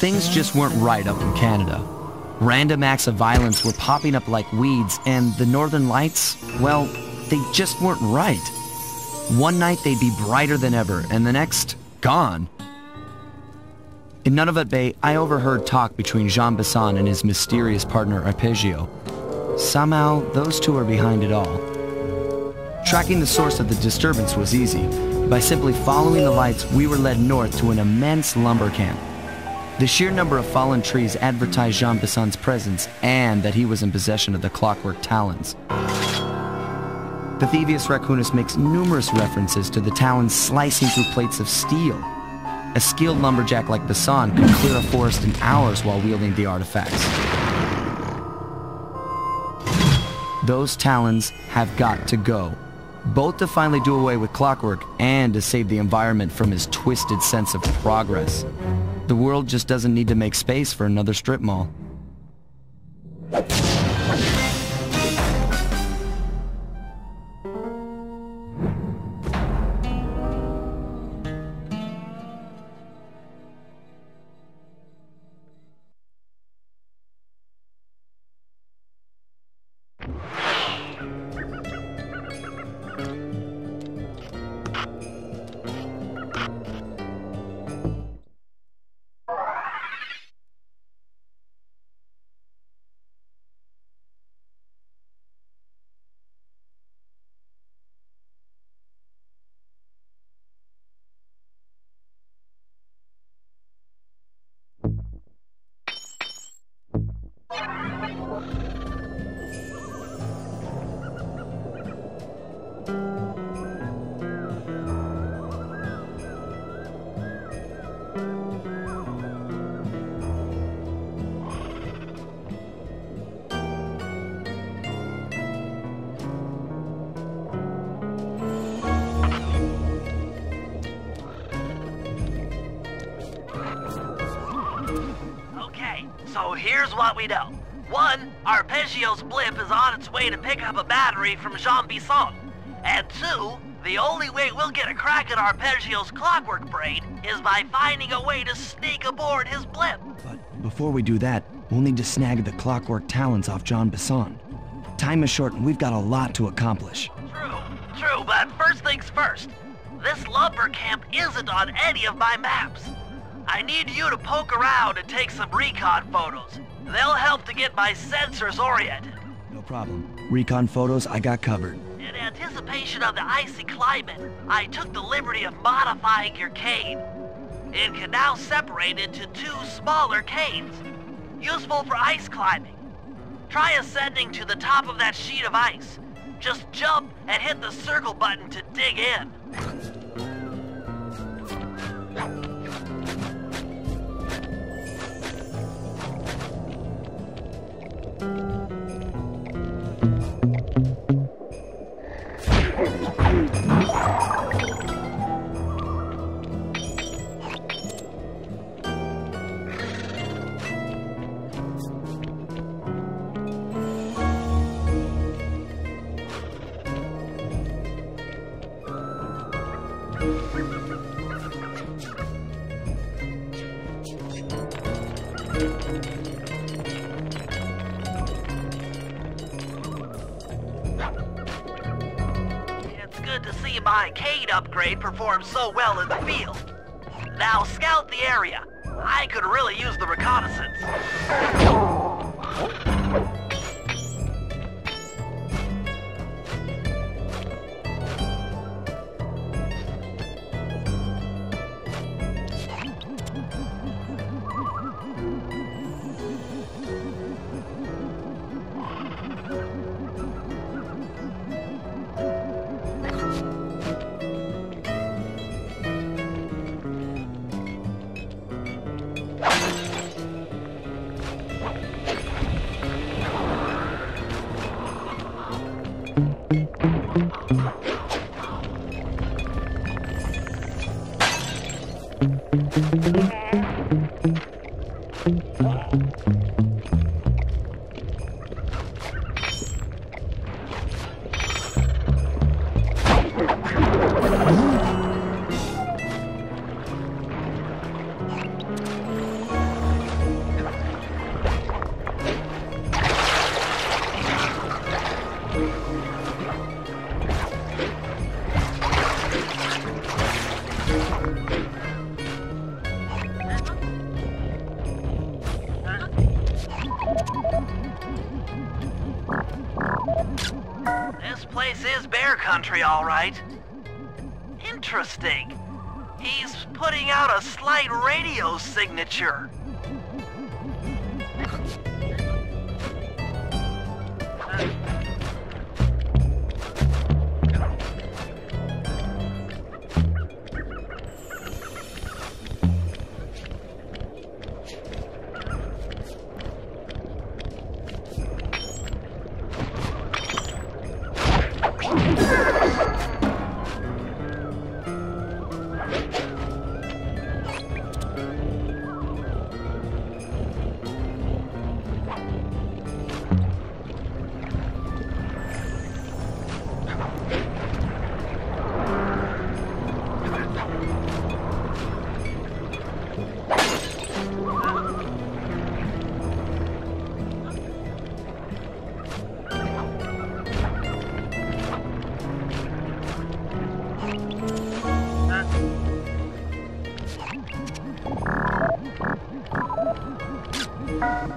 Things just weren't right up in Canada. Random acts of violence were popping up like weeds, and the Northern Lights, well, they just weren't right. One night they'd be brighter than ever, and the next, gone. In Nunavut Bay, I overheard talk between Jean Bisson and his mysterious partner Arpeggio. Somehow, those two are behind it all. Tracking the source of the disturbance was easy. By simply following the lights, we were led north to an immense lumber camp. The sheer number of fallen trees advertised Jean Bisson's presence and that he was in possession of the clockwork talons. The Thieves Raccoonus makes numerous references to the talons slicing through plates of steel. A skilled lumberjack like Bisson could clear a forest in hours while wielding the artifacts. Those talons have got to go, both to finally do away with clockwork and to save the environment from his twisted sense of progress. The world just doesn't need to make space for another strip mall. So here's what we know. 1, Arpeggio's blip is on its way to pick up a battery from Jean Bisson. And 2, the only way we'll get a crack at Arpeggio's clockwork brain is by finding a way to sneak aboard his blip. But before we do that, we'll need to snag the clockwork talons off Jean Bisson. Time is short and we've got a lot to accomplish. True, but first things first. This lumber camp isn't on any of my maps. I need you to poke around and take some recon photos. They'll help to get my sensors oriented. No problem. Recon photos, I got covered. In anticipation of the icy climate, I took the liberty of modifying your cane. It can now separate into 2 smaller canes, useful for ice climbing. Try ascending to the top of that sheet of ice. Just jump and hit the circle button to dig in. My cane upgrade performed so well in the field. Now scout the area. I could really use the reconnaissance. This place is bear country, all right. Interesting. He's putting out a slight radio signature.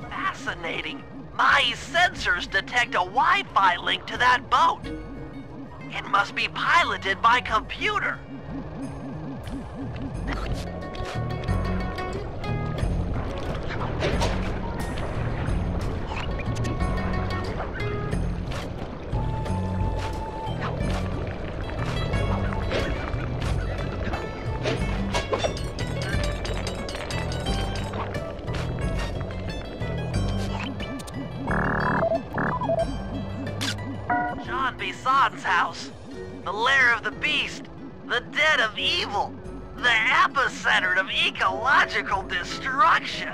Fascinating. My sensors detect a Wi-Fi link to that boat. It must be piloted by computer. John Bison's house. The lair of the beast. The den of evil. The epicenter of ecological destruction.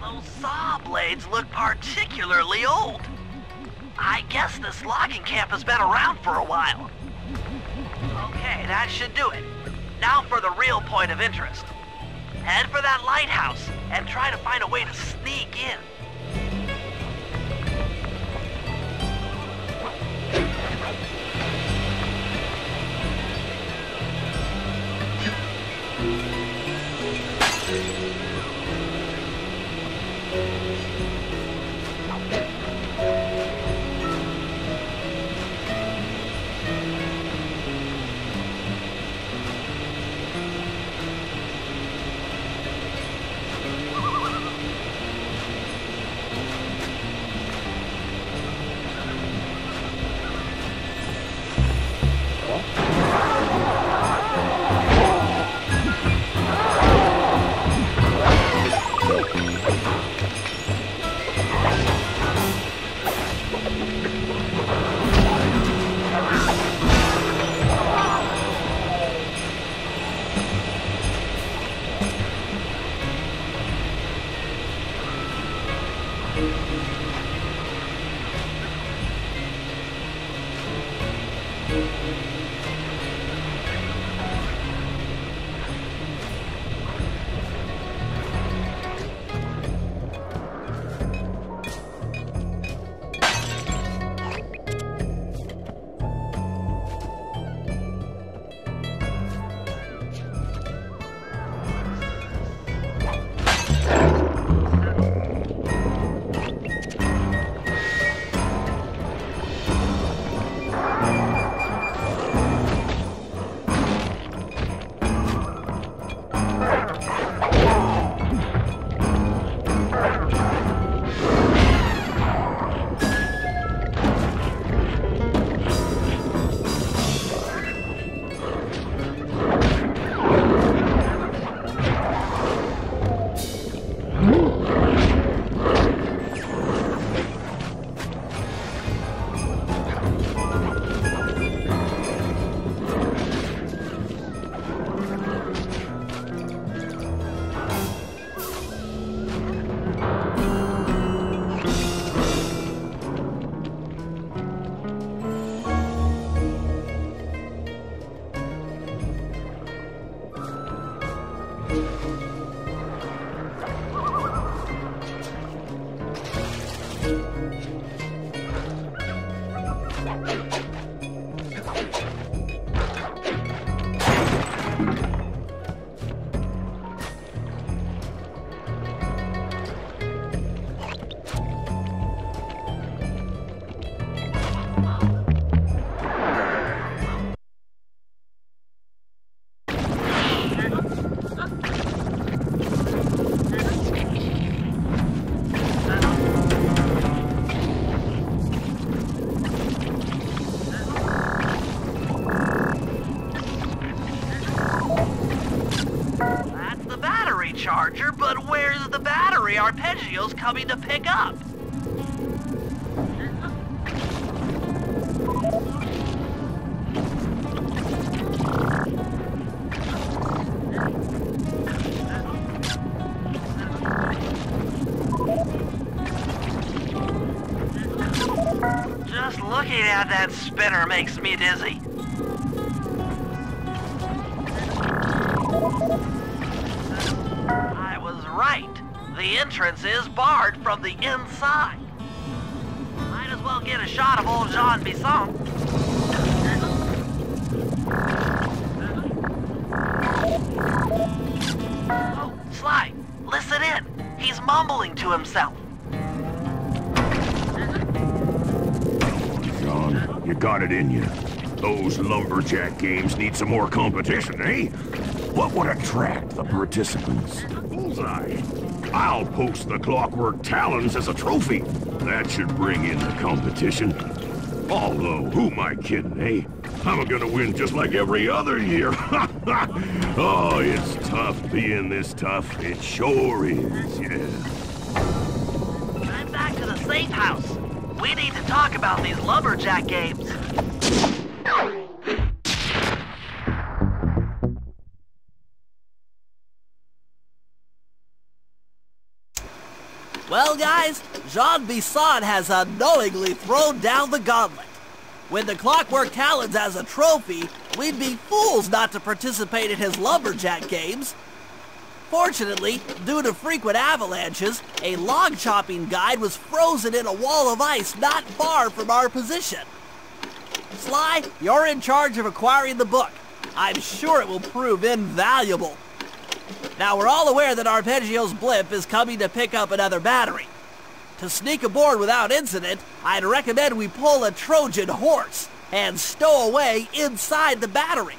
Those saw blades look particularly old. I guess this logging camp has been around for a while. Okay, that should do it. Now for the real point of interest. Head for that lighthouse and try to find a way to sneak in. Charger, but where's the battery Arpeggio's coming to pick up? Just looking at that spinner makes me dizzy. I was right. The entrance is barred from the inside. Might as well get a shot of old Jean Bisson. Oh, Sly, listen in. He's mumbling to himself. John, you got it in you. Those lumberjack games need some more competition, eh? What would attract the participants? Bullseye. I'll post the Clockwork Talons as a trophy. That should bring in the competition. Although, who am I kidding, eh? I'm gonna win just like every other year. Oh, it's tough being this tough. It sure is, yeah. I'm back to the safe house. We need to talk about these lumberjack games. Well, guys, Jean Bisson has unknowingly thrown down the gauntlet. With the Clockwork Talons as a trophy, we'd be fools not to participate in his lumberjack games. Fortunately, due to frequent avalanches, a log chopping guide was frozen in a wall of ice not far from our position. Sly, you're in charge of acquiring the book. I'm sure it will prove invaluable. Now, we're all aware that Arpeggio's blimp is coming to pick up another battery. To sneak aboard without incident, I'd recommend we pull a Trojan horse and stow away inside the battery.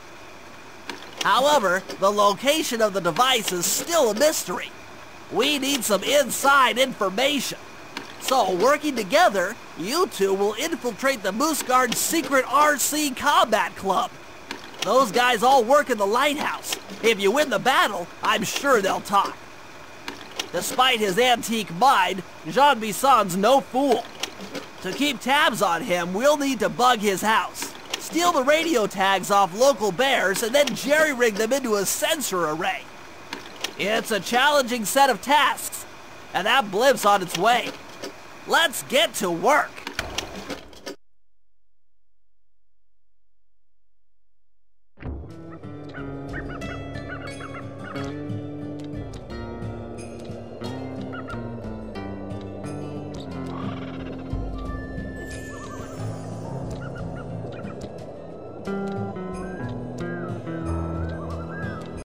However, the location of the device is still a mystery. We need some inside information. So, working together, you two will infiltrate the Moose Guard's secret RC Combat Club. Those guys all work in the lighthouse. If you win the battle, I'm sure they'll talk. Despite his antique mind, Jean Bison's no fool. To keep tabs on him, we'll need to bug his house, steal the radio tags off local bears, and then jerry-rig them into a sensor array. It's a challenging set of tasks, and that blimp's on its way. Let's get to work.